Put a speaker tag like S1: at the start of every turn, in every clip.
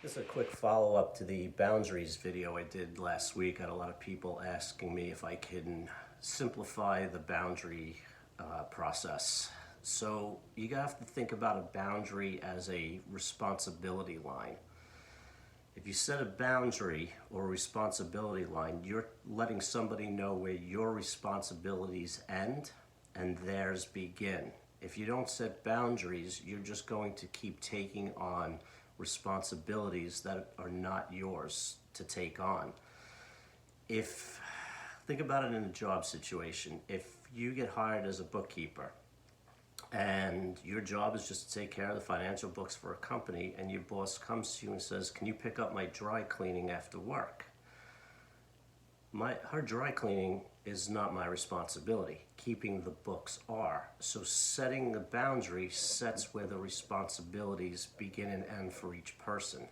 S1: This is a quick follow-up to the boundaries video I did last week. I had a lot of people asking me if I can simplify the boundary process. So you have to think about a boundary as a responsibility line. If you set a boundary or a responsibility line, you're letting somebody know where your responsibilities end and theirs begin. If you don't set boundaries, you're just going to keep taking on responsibilities that are not yours to take on. If Think about it in a job situation. If you get hired as a bookkeeper and your job is just to take care of the financial books for a company, and your boss comes to you and says, "Can you pick up my dry cleaning after work?" Her dry cleaning is not my responsibility. Keeping the books are. So setting the boundary sets where the responsibilities begin and end for each person.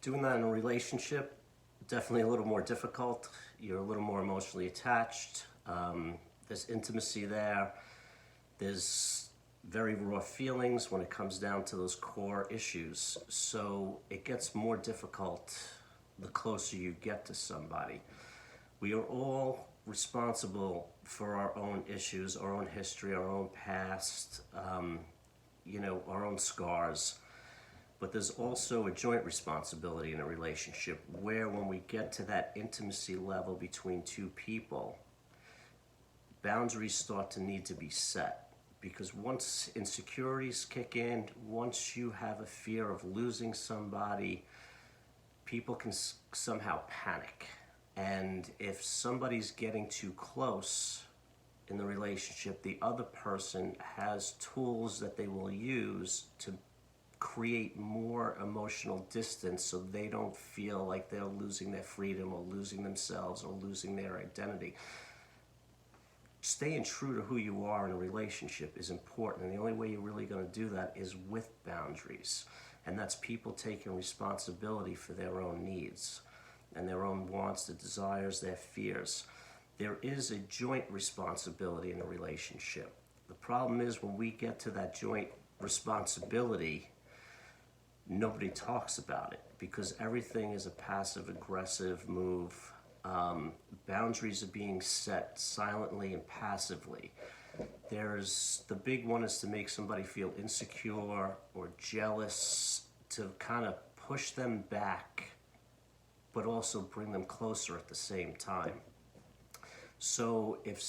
S1: Doing that in a relationship, definitely a little more difficult. You're a little more emotionally attached. There's intimacy there. There's very raw feelings when it comes down to those core issues. So it gets more difficult the closer you get to somebody. We are all responsible for our own issues, our own history, our own past, our own scars. But there's also a joint responsibility in a relationship where when we get to that intimacy level between two people, boundaries start to need to be set. Because once insecurities kick in, once you have a fear of losing somebody, people can somehow panic. And if somebody's getting too close in the relationship, the other person has tools that they will use to create more emotional distance so they don't feel like they're losing their freedom or losing themselves or losing their identity. Staying true to who you are in a relationship is important, and the only way you're really going to do that is with boundaries. And that's people taking responsibility for their own needs and their own wants, their desires, their fears. There is a joint responsibility in a relationship. The problem is when we get to that joint responsibility, nobody talks about it because everything is a passive-aggressive move. Boundaries are being set silently and passively. The big one is to make somebody feel insecure or jealous, to kind of push them back, but also bring them closer at the same time. So if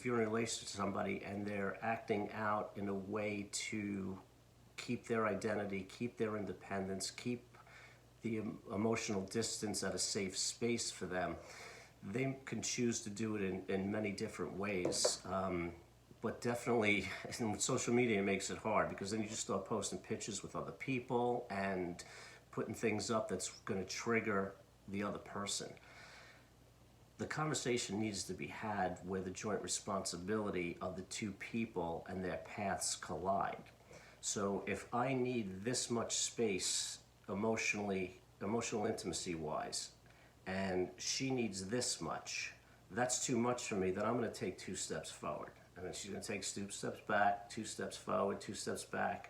S1: you're in a relationship with somebody and they're acting out in a way to keep their identity, keep their independence, keep the emotional distance at a safe space for them, they can choose to do it in many different ways. But definitely, social media makes it hard because then you just start posting pictures with other people and putting things up that's going to trigger the other person. The conversation needs to be had where the joint responsibility of the two people and their paths collide. So if I need this much space emotional intimacy wise, and she needs this much, that's too much for me, then I'm going to take 2 steps forward. And then she's going to take 2 steps back, 2 steps forward, 2 steps back.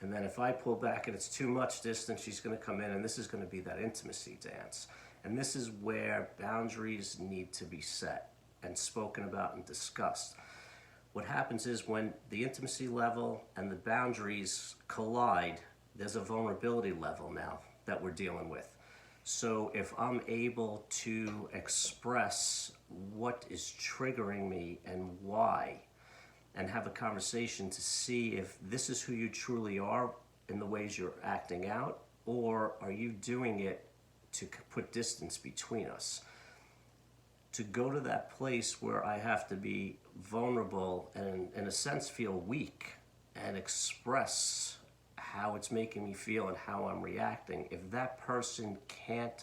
S1: And then if I pull back and it's too much distance, she's going to come in, and this is going to be that intimacy dance. And this is where boundaries need to be set and spoken about and discussed. What happens is when the intimacy level and the boundaries collide, there's a vulnerability level now that we're dealing with. So if I'm able to express what is triggering me and why, and have a conversation to see if this is who you truly are in the ways you're acting out, or are you doing it to put distance between us? To go to that place where I have to be vulnerable and in a sense feel weak and express how it's making me feel and how I'm reacting, if that person can't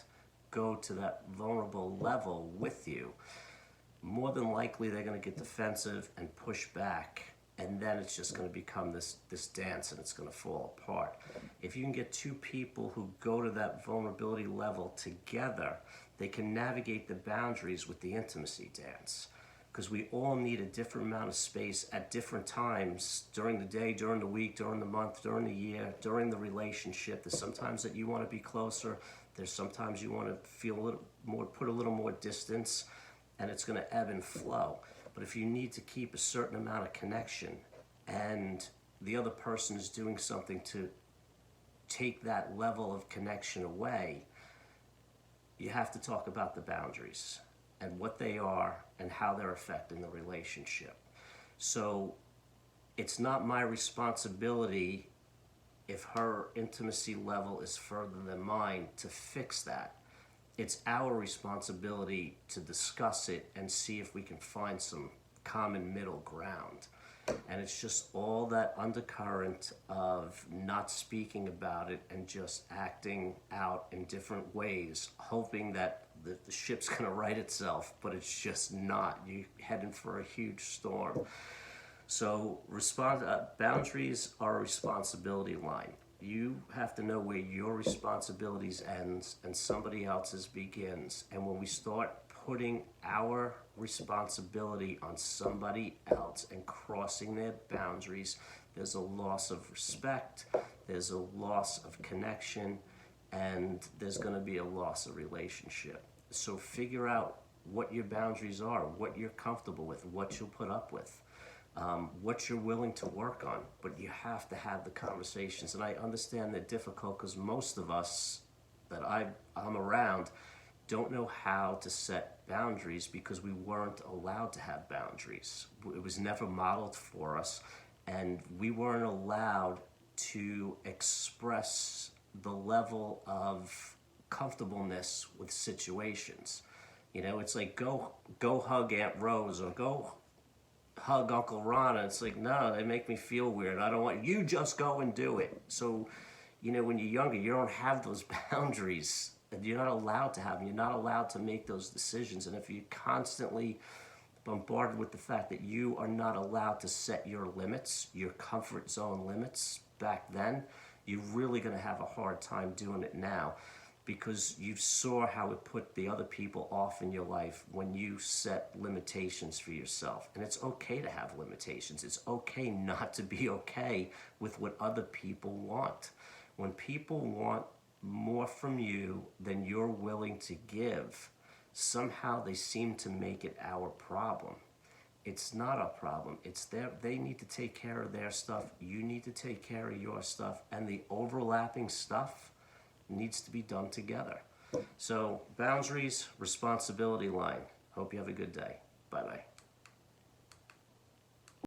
S1: go to that vulnerable level with you, more than likely they're going to get defensive and push back, and then it's just going to become this dance and it's going to fall apart. If you can get two people who go to that vulnerability level together, they can navigate the boundaries with the intimacy dance. because we all need a different amount of space at different times during the day, during the week, during the month, during the year, during the relationship. There's sometimes that you want to be closer. There's sometimes you want to feel a little more, put a little more distance, and it's going to ebb and flow. But if you need to keep a certain amount of connection and the other person is doing something to take that level of connection away, you have to talk about the boundaries and what they are and how they're affecting the relationship. So it's not my responsibility if her intimacy level is further than mine to fix that. It's our responsibility to discuss it and see if we can find some common middle ground. And it's just all that undercurrent of not speaking about it and just acting out in different ways, hoping that the ship's going to right itself, but it's just not. You're heading for a huge storm. So boundaries are a responsibility line. You have to know where your responsibilities ends and somebody else's begins. And when we start putting our responsibility on somebody else and crossing their boundaries, there's a loss of respect, there's a loss of connection, and there's going to be a loss of relationship. So figure out what your boundaries are, what you're comfortable with, what you'll put up with, what you're willing to work on. But you have to have the conversations. And I understand they're difficult because most of us that I'm around don't know how to set boundaries because we weren't allowed to have boundaries. It was never modeled for us, and we weren't allowed to express the level of comfortableness with situations. You know, it's like go hug Aunt Rose or go hug Uncle Ron, and it's like, no, they make me feel weird. I don't want you, just go and do it. So, you know, when you're younger, you don't have those boundaries. You're not allowed to have them. You're not allowed to make those decisions. And if you're constantly bombarded with the fact that you are not allowed to set your limits, your comfort zone limits back then, you're really going to have a hard time doing it now, because you saw how it put the other people off in your life when you set limitations for yourself. And it's okay to have limitations. It's okay not to be okay with what other people want. When people want more from you than you're willing to give, somehow they seem to make it our problem. It's not our problem. It's they need to take care of their stuff. You need to take care of your stuff. And the overlapping stuff needs to be done together. So boundaries, responsibility line. Hope you have a good day. Bye-bye.